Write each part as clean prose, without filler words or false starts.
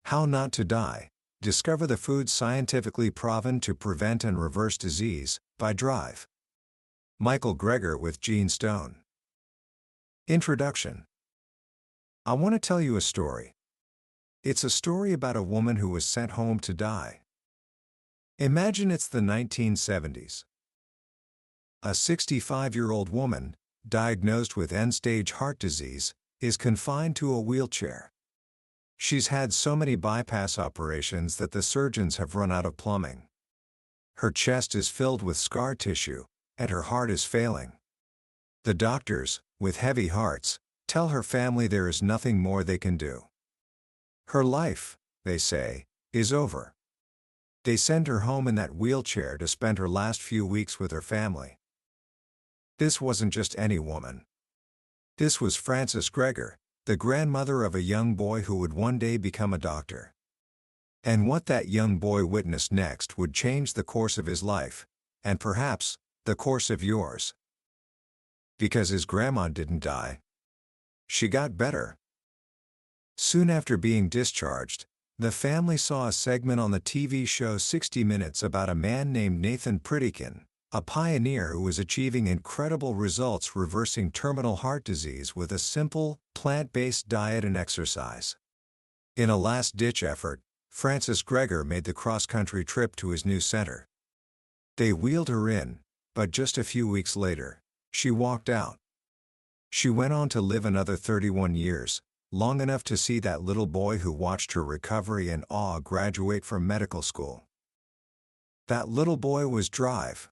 How Not to Die. Discover the foods scientifically proven to prevent and reverse disease, by Drive. Michael Greger with Gene Stone. Introduction. I want to tell you a story. It's a story about a woman who was sent home to die. Imagine it's the 1970s. A 65-year-old woman, diagnosed with end-stage heart disease, is confined to a wheelchair. She's had so many bypass operations that the surgeons have run out of plumbing. Her chest is filled with scar tissue, and her heart is failing. The doctors, with heavy hearts, tell her family there is nothing more they can do. Her life, they say, is over. They send her home in that wheelchair to spend her last few weeks with her family. This wasn't just any woman. This was Frances Greger, the grandmother of a young boy who would one day become a doctor. And what that young boy witnessed next would change the course of his life, and perhaps, the course of yours. Because his grandma didn't die. She got better. Soon after being discharged, the family saw a segment on the TV show 60 Minutes about a man named Nathan Pritikin, a pioneer who was achieving incredible results reversing terminal heart disease with a simple, plant-based diet and exercise. In a last-ditch effort, Frances Greger made the cross-country trip to his new center. They wheeled her in, but just a few weeks later, she walked out. She went on to live another 31 years, long enough to see that little boy who watched her recovery and awe graduate from medical school. That little boy was Drive.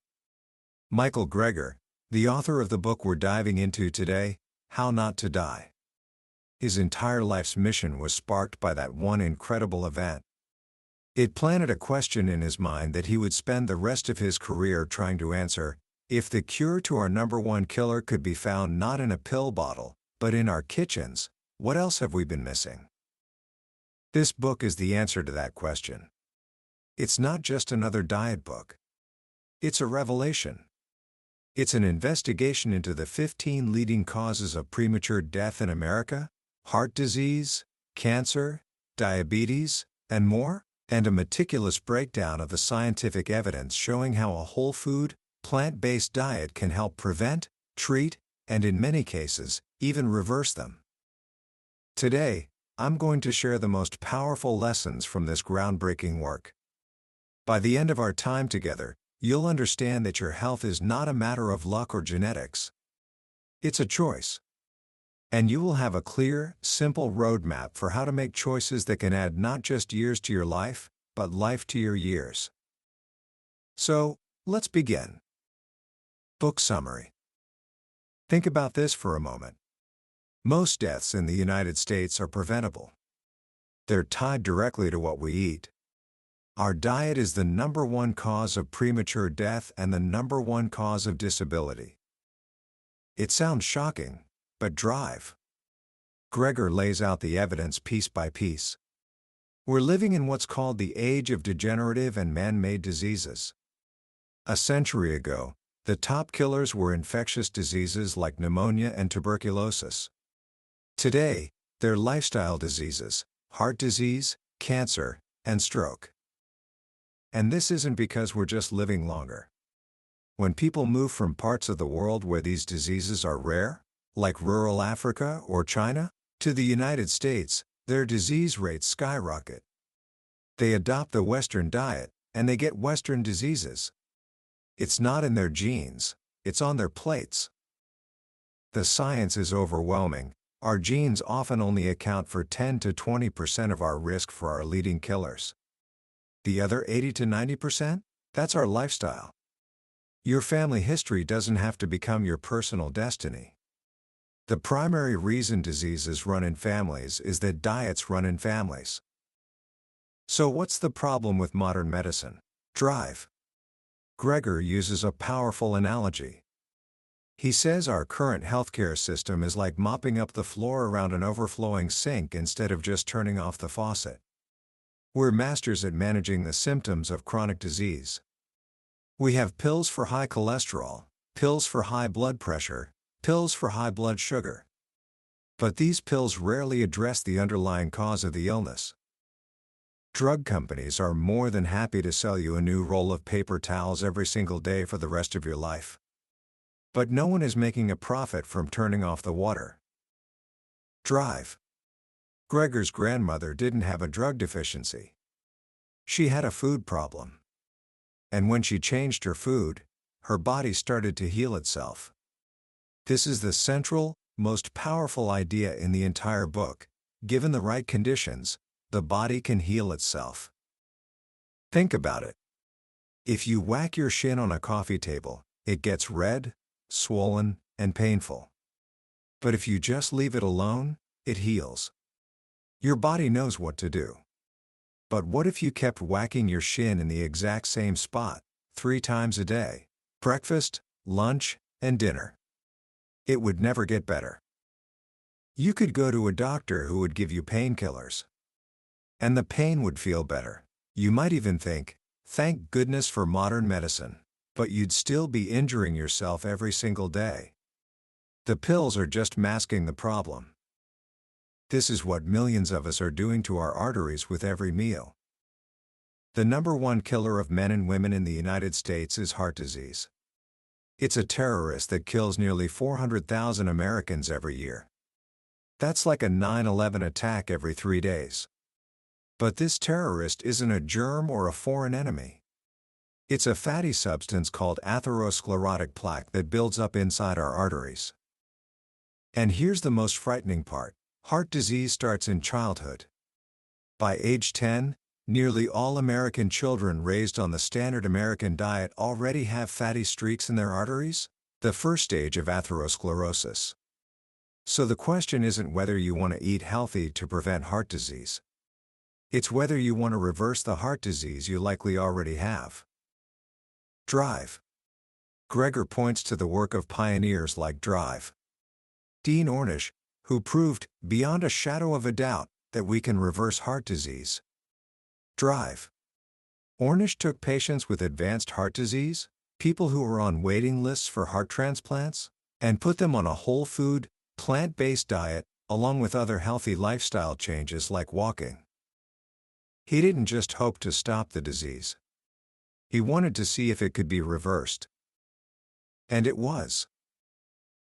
Michael Greger, the author of the book we're diving into today, How Not to Die. His entire life's mission was sparked by that one incredible event. It planted a question in his mind that he would spend the rest of his career trying to answer: if the cure to our number one killer could be found not in a pill bottle, but in our kitchens, what else have we been missing? This book is the answer to that question. It's not just another diet book. It's a revelation. It's an investigation into the 15 leading causes of premature death in America, heart disease, cancer, diabetes, and more, and a meticulous breakdown of the scientific evidence showing how a whole food, plant-based diet can help prevent, treat, and in many cases, even reverse them. Today, I'm going to share the most powerful lessons from this groundbreaking work. By the end of our time together, you'll understand that your health is not a matter of luck or genetics. It's a choice. And you will have a clear, simple roadmap for how to make choices that can add not just years to your life, but life to your years. So, let's begin. Book summary. Think about this for a moment. Most deaths in the United States are preventable. They're tied directly to what we eat. Our diet is the number one cause of premature death and the number one cause of disability. It sounds shocking, but Drive. Greger lays out the evidence piece by piece. We're living in what's called the age of degenerative and man-made diseases. A century ago, the top killers were infectious diseases like pneumonia and tuberculosis. Today, they're lifestyle diseases, heart disease, cancer, and stroke. And this isn't because we're just living longer. When people move from parts of the world where these diseases are rare, like rural Africa or China, to the United States, their disease rates skyrocket. They adopt the Western diet, and they get Western diseases. It's not in their genes, it's on their plates. The science is overwhelming. Our genes often only account for 10 to 20% of our risk for our leading killers. The other 80 to 90%? That's our lifestyle. Your family history doesn't have to become your personal destiny. The primary reason diseases run in families is that diets run in families. So what's the problem with modern medicine? Drive. Greger uses a powerful analogy. He says our current healthcare system is like mopping up the floor around an overflowing sink instead of just turning off the faucet. We're masters at managing the symptoms of chronic disease. We have pills for high cholesterol, pills for high blood pressure, pills for high blood sugar. But these pills rarely address the underlying cause of the illness. Drug companies are more than happy to sell you a new roll of paper towels every single day for the rest of your life. But no one is making a profit from turning off the water. Drive. Gregor's grandmother didn't have a drug deficiency. She had a food problem. And when she changed her food, her body started to heal itself. This is the central, most powerful idea in the entire book. Given the right conditions, the body can heal itself. Think about it. If you whack your shin on a coffee table, it gets red, swollen, and painful. But if you just leave it alone, it heals. Your body knows what to do. But what if you kept whacking your shin in the exact same spot, 3 times a day, breakfast, lunch, and dinner? It would never get better. You could go to a doctor who would give you painkillers. And the pain would feel better. You might even think, thank goodness for modern medicine. But you'd still be injuring yourself every single day. The pills are just masking the problem. This is what millions of us are doing to our arteries with every meal. The #1 killer of men and women in the United States is heart disease. It's a terrorist that kills nearly 400,000 Americans every year. That's like a 9/11 attack every 3 days. But this terrorist isn't a germ or a foreign enemy. It's a fatty substance called atherosclerotic plaque that builds up inside our arteries. And here's the most frightening part. Heart disease starts in childhood. By age 10, nearly all American children raised on the standard American diet already have fatty streaks in their arteries, the first stage of atherosclerosis. So the question isn't whether you want to eat healthy to prevent heart disease. It's whether you want to reverse the heart disease you likely already have. Drive. Gregor points to the work of pioneers like Drive. Dean Ornish, who proved, beyond a shadow of a doubt, that we can reverse heart disease. Drive. Ornish took patients with advanced heart disease, people who were on waiting lists for heart transplants, and put them on a whole food, plant-based diet, along with other healthy lifestyle changes like walking. He didn't just hope to stop the disease. He wanted to see if it could be reversed. And it was.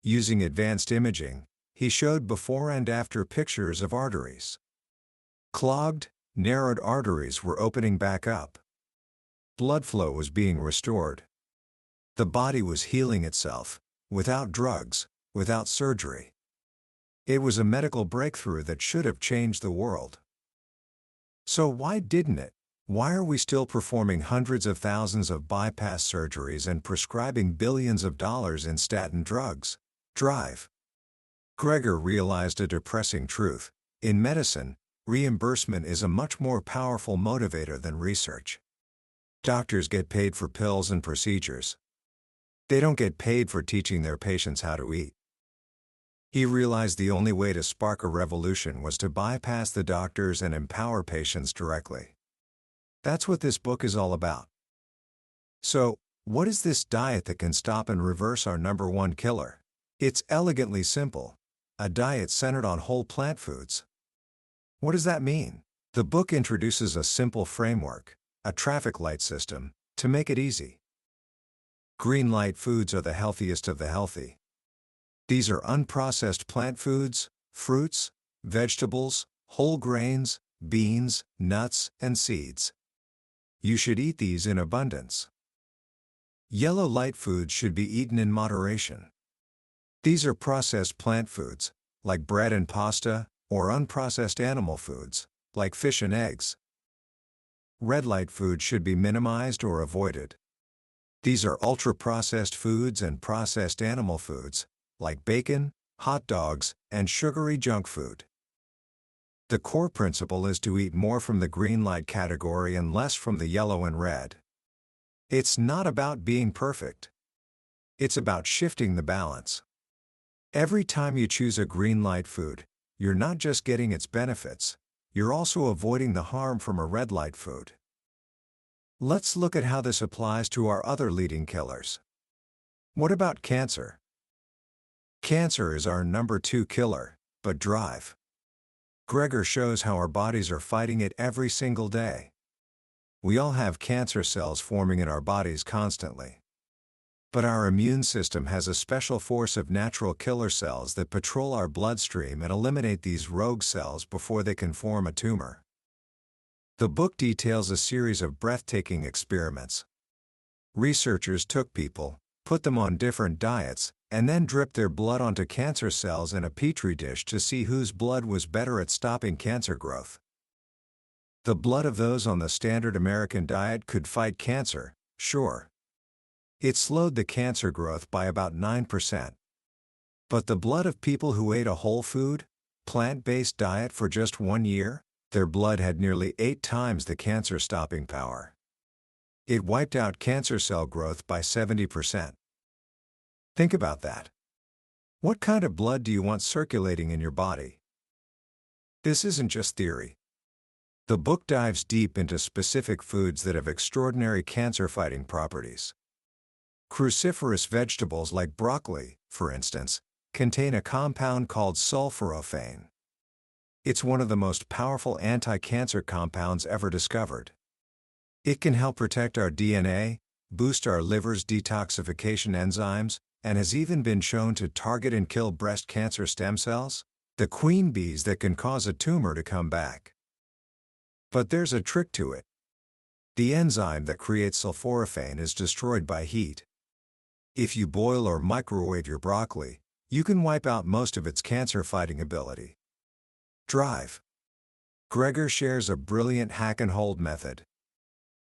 Using advanced imaging, he showed before and after pictures of arteries. Clogged, narrowed arteries were opening back up. Blood flow was being restored. The body was healing itself, without drugs, without surgery. It was a medical breakthrough that should have changed the world. So why didn't it? Why are we still performing hundreds of thousands of bypass surgeries and prescribing billions of dollars in statin drugs? Drive. Gregor realized a depressing truth. In medicine, reimbursement is a much more powerful motivator than research. Doctors get paid for pills and procedures. They don't get paid for teaching their patients how to eat. He realized the only way to spark a revolution was to bypass the doctors and empower patients directly. That's what this book is all about. So, what is this diet that can stop and reverse our #1 killer? It's elegantly simple. A diet centered on whole plant foods. What does that mean? The book introduces a simple framework, a traffic light system, to make it easy. Green light foods are the healthiest of the healthy. These are unprocessed plant foods, fruits, vegetables, whole grains, beans, nuts, and seeds. You should eat these in abundance. Yellow light foods should be eaten in moderation. These are processed plant foods, like bread and pasta, or unprocessed animal foods, like fish and eggs. Red light foods should be minimized or avoided. These are ultra-processed foods and processed animal foods, like bacon, hot dogs, and sugary junk food. The core principle is to eat more from the green light category and less from the yellow and red. It's not about being perfect. It's about shifting the balance. Every time you choose a green light food, you're not just getting its benefits, you're also avoiding the harm from a red light food. Let's look at how this applies to our other leading killers. What about cancer? Cancer is our #2 killer, but Drive. Gregor shows how our bodies are fighting it every single day. We all have cancer cells forming in our bodies constantly. But our immune system has a special force of natural killer cells that patrol our bloodstream and eliminate these rogue cells before they can form a tumor. The book details a series of breathtaking experiments. Researchers took people, put them on different diets, and then dripped their blood onto cancer cells in a petri dish to see whose blood was better at stopping cancer growth. The blood of those on the standard American diet could fight cancer, sure. It slowed the cancer growth by about 9%. But the blood of people who ate a whole food, plant-based diet for just 1 year, their blood had nearly 8 times the cancer-stopping power. It wiped out cancer cell growth by 70%. Think about that. What kind of blood do you want circulating in your body? This isn't just theory. The book dives deep into specific foods that have extraordinary cancer-fighting properties. Cruciferous vegetables like broccoli, for instance, contain a compound called sulforaphane. It's one of the most powerful anti-cancer compounds ever discovered. It can help protect our DNA, boost our liver's detoxification enzymes, and has even been shown to target and kill breast cancer stem cells, the queen bees that can cause a tumor to come back. But there's a trick to it. The enzyme that creates sulforaphane is destroyed by heat. If you boil or microwave your broccoli, you can wipe out most of its cancer-fighting ability. Drive. Gregor shares a brilliant hack-and-hold method.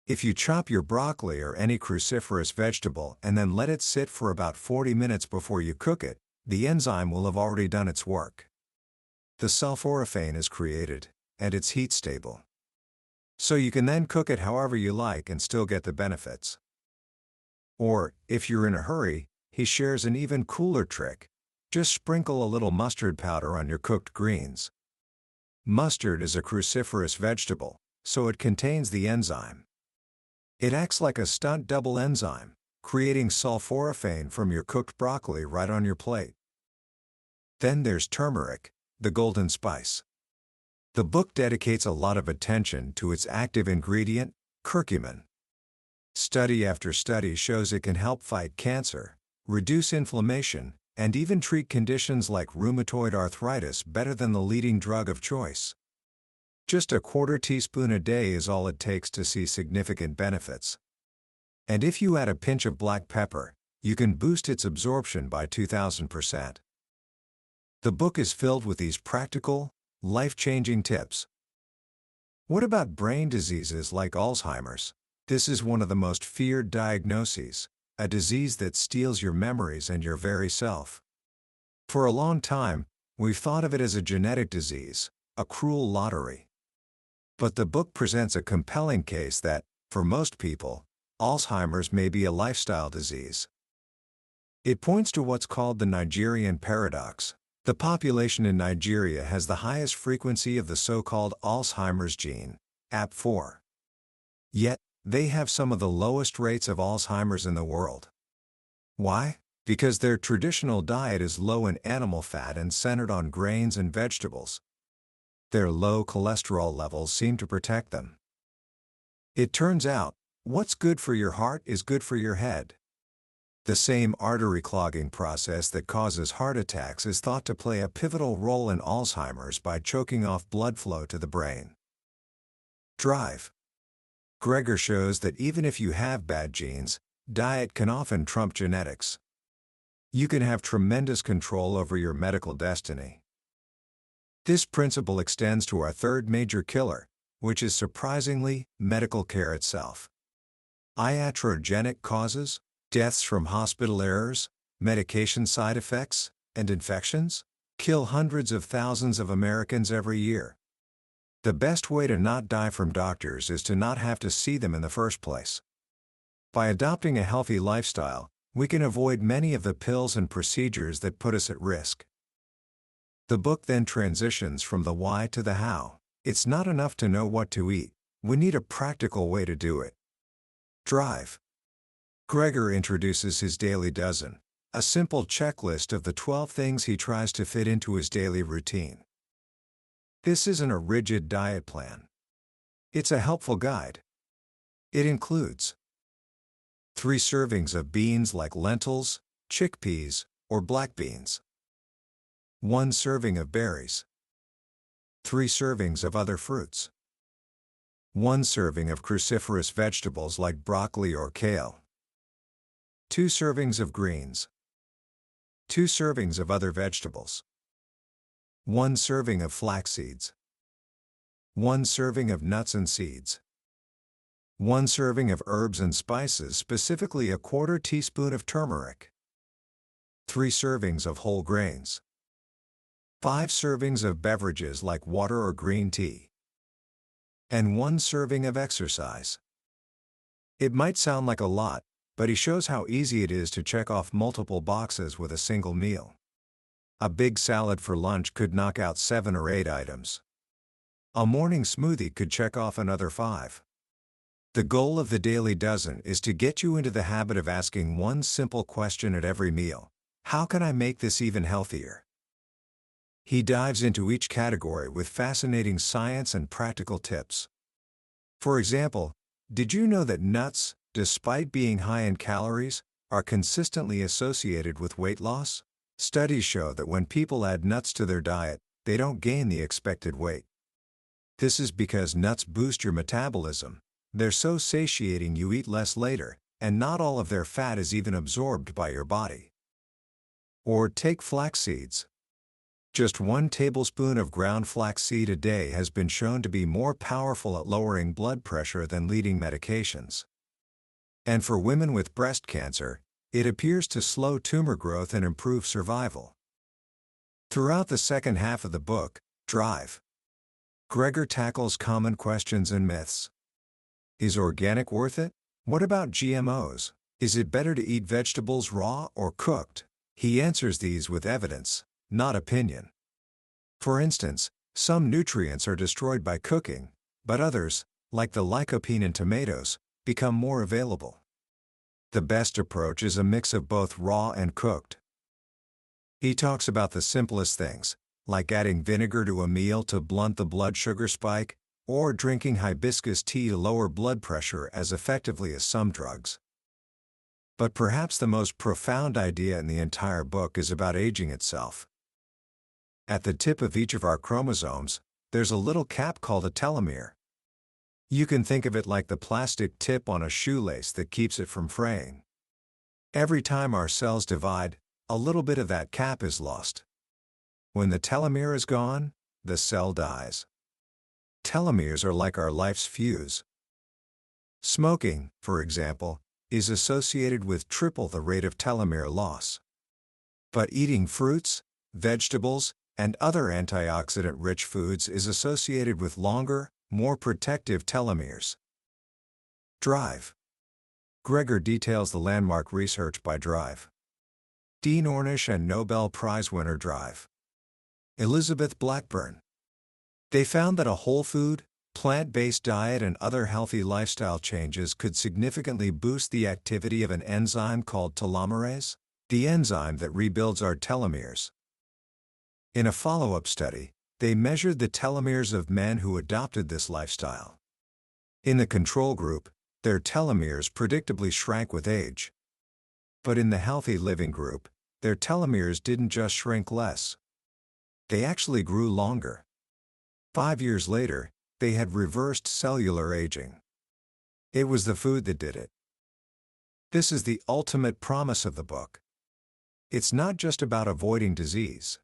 If you chop your broccoli or any cruciferous vegetable and then let it sit for about 40 minutes before you cook it, the enzyme will have already done its work. The sulforaphane is created, and it's heat-stable. So you can then cook it however you like and still get the benefits. Or, if you're in a hurry, he shares an even cooler trick. Just sprinkle a little mustard powder on your cooked greens. Mustard is a cruciferous vegetable, so it contains the enzyme. It acts like a stunt double enzyme, creating sulforaphane from your cooked broccoli right on your plate. Then there's turmeric, the golden spice. The book dedicates a lot of attention to its active ingredient, curcumin. Study after study shows it can help fight cancer, reduce inflammation, and even treat conditions like rheumatoid arthritis better than the leading drug of choice. Just a quarter teaspoon a day is all it takes to see significant benefits. And if you add a pinch of black pepper, you can boost its absorption by 2,000%. The book is filled with these practical, life-changing tips. What about brain diseases like Alzheimer's? This is one of the most feared diagnoses, a disease that steals your memories and your very self. For a long time, we've thought of it as a genetic disease, a cruel lottery. But the book presents a compelling case that, for most people, Alzheimer's may be a lifestyle disease. It points to what's called the Nigerian paradox. The population in Nigeria has the highest frequency of the so-called Alzheimer's gene, AP4. Yet, they have some of the lowest rates of Alzheimer's in the world. Why? Because their traditional diet is low in animal fat and centered on grains and vegetables. Their low cholesterol levels seem to protect them. It turns out, what's good for your heart is good for your head. The same artery clogging process that causes heart attacks is thought to play a pivotal role in Alzheimer's by choking off blood flow to the brain. Drive. Gregor shows that even if you have bad genes, diet can often trump genetics. You can have tremendous control over your medical destiny. This principle extends to our third major killer, which is surprisingly, medical care itself. Iatrogenic causes, deaths from hospital errors, medication side effects, and infections, kill hundreds of thousands of Americans every year. The best way to not die from doctors is to not have to see them in the first place. By adopting a healthy lifestyle, we can avoid many of the pills and procedures that put us at risk. The book then transitions from the why to the how. It's not enough to know what to eat, we need a practical way to do it. Drive. Gregor introduces his daily dozen, a simple checklist of the 12 things he tries to fit into his daily routine. This isn't a rigid diet plan. It's a helpful guide. It includes 3 servings of beans like lentils, chickpeas, or black beans. 1 serving of berries. 3 servings of other fruits. 1 serving of cruciferous vegetables like broccoli or kale. 2 servings of greens. 2 servings of other vegetables. 1 serving of flax seeds. 1 serving of nuts and seeds. 1 serving of herbs and spices, specifically a 1/4 teaspoon of turmeric. 3 servings of whole grains. 5 servings of beverages like water or green tea. And 1 serving of exercise. It might sound like a lot, but he shows how easy it is to check off multiple boxes with a single meal. A big salad for lunch could knock out 7 or 8 items. A morning smoothie could check off another 5. The goal of the Daily Dozen is to get you into the habit of asking one simple question at every meal: how can I make this even healthier? He dives into each category with fascinating science and practical tips. For example, did you know that nuts, despite being high in calories, are consistently associated with weight loss? Studies show that when people add nuts to their diet, they don't gain the expected weight. This is because nuts boost your metabolism. They're so satiating you eat less later, and not all of their fat is even absorbed by your body. Or take flax seeds. Just 1 tablespoon of ground flaxseed a day has been shown to be more powerful at lowering blood pressure than leading medications. And for women with breast cancer, it appears to slow tumor growth and improve survival. Throughout the second half of the book, Drive, Gregor tackles common questions and myths. Is organic worth it? What about GMOs? Is it better to eat vegetables raw or cooked? He answers these with evidence, not opinion. For instance, some nutrients are destroyed by cooking, but others, like the lycopene in tomatoes, become more available. The best approach is a mix of both raw and cooked. He talks about the simplest things, like adding vinegar to a meal to blunt the blood sugar spike, or drinking hibiscus tea to lower blood pressure as effectively as some drugs. But perhaps the most profound idea in the entire book is about aging itself. At the tip of each of our chromosomes, there's a little cap called a telomere. You can think of it like the plastic tip on a shoelace that keeps it from fraying. Every time our cells divide, a little bit of that cap is lost. When the telomere is gone, the cell dies. Telomeres are like our life's fuse. Smoking, for example, is associated with triple the rate of telomere loss. But eating fruits, vegetables, and other antioxidant-rich foods is associated with longer, more protective telomeres. Drive. Gregor details the landmark research by Drive. Dean Ornish and Nobel Prize winner Drive. Elizabeth Blackburn. They found that a whole food, plant-based diet and other healthy lifestyle changes could significantly boost the activity of an enzyme called telomerase, the enzyme that rebuilds our telomeres. In a follow-up study, they measured the telomeres of men who adopted this lifestyle. In the control group, their telomeres predictably shrank with age. But in the healthy living group, their telomeres didn't just shrink less. They actually grew longer. 5 years later, they had reversed cellular aging. It was the food that did it. This is the ultimate promise of the book. It's not just about avoiding disease.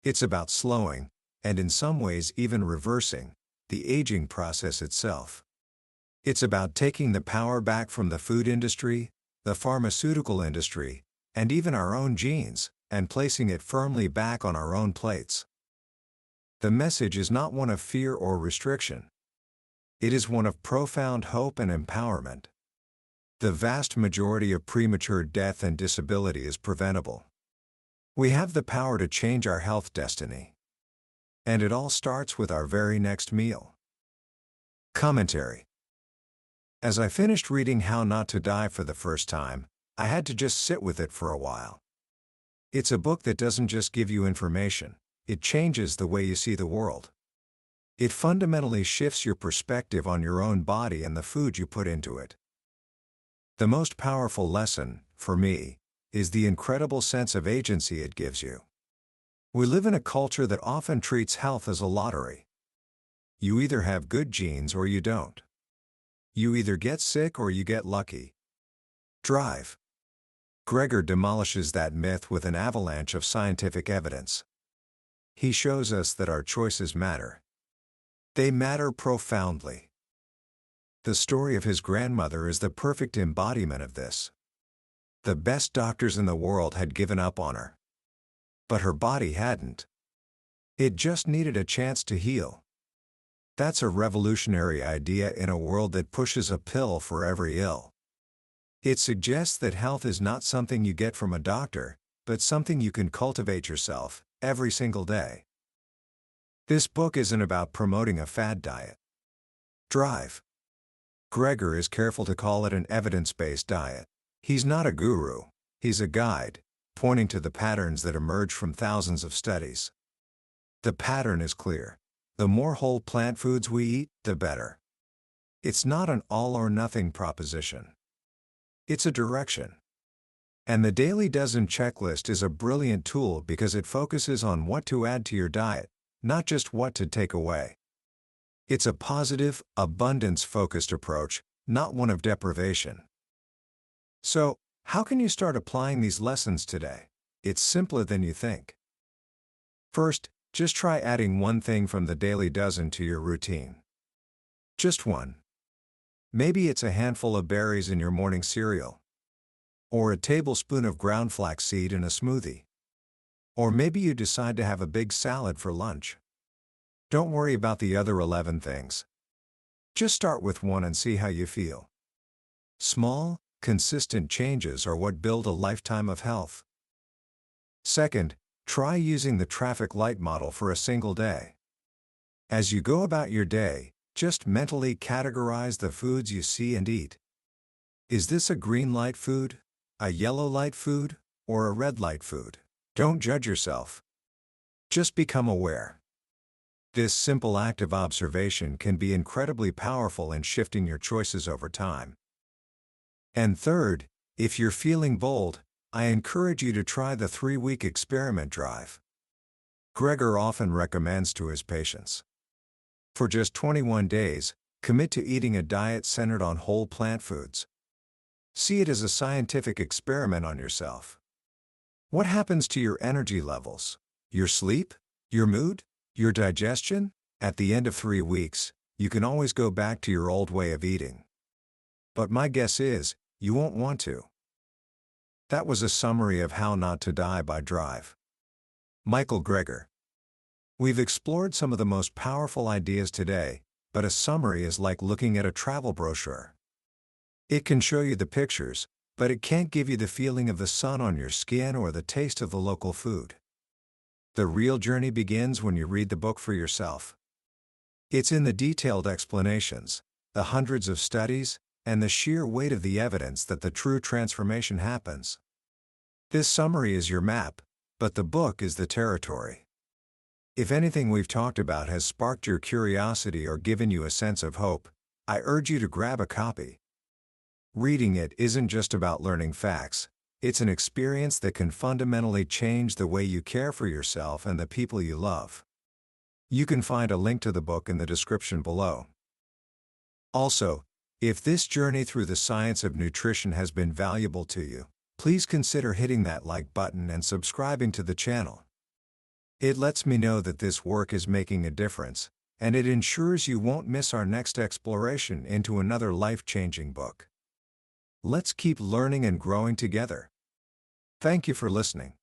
It's about slowing, and in some ways even reversing, the aging process itself. It's about taking the power back from the food industry, the pharmaceutical industry, and even our own genes, and placing it firmly back on our own plates. The message is not one of fear or restriction. It is one of profound hope and empowerment. The vast majority of premature death and disability is preventable. We have the power to change our health destiny. And it all starts with our very next meal. Commentary. As I finished reading How Not to Die for the first time, I had to just sit with it for a while. It's a book that doesn't just give you information, it changes the way you see the world. It fundamentally shifts your perspective on your own body and the food you put into it. The most powerful lesson, for me, is the incredible sense of agency it gives you. We live in a culture that often treats health as a lottery. You either have good genes or you don't. You either get sick or you get lucky. Drive. Gregor demolishes that myth with an avalanche of scientific evidence. He shows us that our choices matter. They matter profoundly. The story of his grandmother is the perfect embodiment of this. The best doctors in the world had given up on her. But her body hadn't. It just needed a chance to heal. That's a revolutionary idea in a world that pushes a pill for every ill. It suggests that health is not something you get from a doctor, but something you can cultivate yourself, every single day. This book isn't about promoting a fad diet. Drive. Gregor is careful to call it an evidence-based diet. He's not a guru, he's a guide, pointing to the patterns that emerge from thousands of studies. The pattern is clear. The more whole plant foods we eat, the better. It's not an all-or-nothing proposition. It's a direction. And the Daily Dozen checklist is a brilliant tool because it focuses on what to add to your diet, not just what to take away. It's a positive, abundance-focused approach, not one of deprivation. So, how can you start applying these lessons today? It's simpler than you think. First, just try adding one thing from the Daily Dozen to your routine. Just one. Maybe it's a handful of berries in your morning cereal. Or a tablespoon of ground flaxseed in a smoothie. Or maybe you decide to have a big salad for lunch. Don't worry about the other 11 things. Just start with one and see how you feel. Small, consistent changes are what build a lifetime of health. Second, try using the traffic light model for a single day. As you go about your day, just mentally categorize the foods you see and eat. Is this a green light food, a yellow light food, or a red light food? Don't judge yourself. Just become aware. This simple act of observation can be incredibly powerful in shifting your choices over time. And third, if you're feeling bold, I encourage you to try the 3-week experiment drive. Gregor often recommends to his patients. For just 21 days, commit to eating a diet centered on whole plant foods. See it as a scientific experiment on yourself. What happens to your energy levels, your sleep, your mood, your digestion? At the end of 3 weeks, you can always go back to your old way of eating. But my guess is, you won't want to. That was a summary of How Not to Die by Drive. Michael Greger. We've explored some of the most powerful ideas today, but a summary is like looking at a travel brochure. It can show you the pictures, but it can't give you the feeling of the sun on your skin or the taste of the local food. The real journey begins when you read the book for yourself. It's in the detailed explanations, the hundreds of studies, and the sheer weight of the evidence that the true transformation happens. This summary is your map, but the book is the territory. If anything we've talked about has sparked your curiosity or given you a sense of hope, I urge you to grab a copy. Reading it isn't just about learning facts, it's an experience that can fundamentally change the way you care for yourself and the people you love. You can find a link to the book in the description below. Also, if this journey through the science of nutrition has been valuable to you, please consider hitting that like button and subscribing to the channel. It lets me know that this work is making a difference, and it ensures you won't miss our next exploration into another life-changing book. Let's keep learning and growing together. Thank you for listening.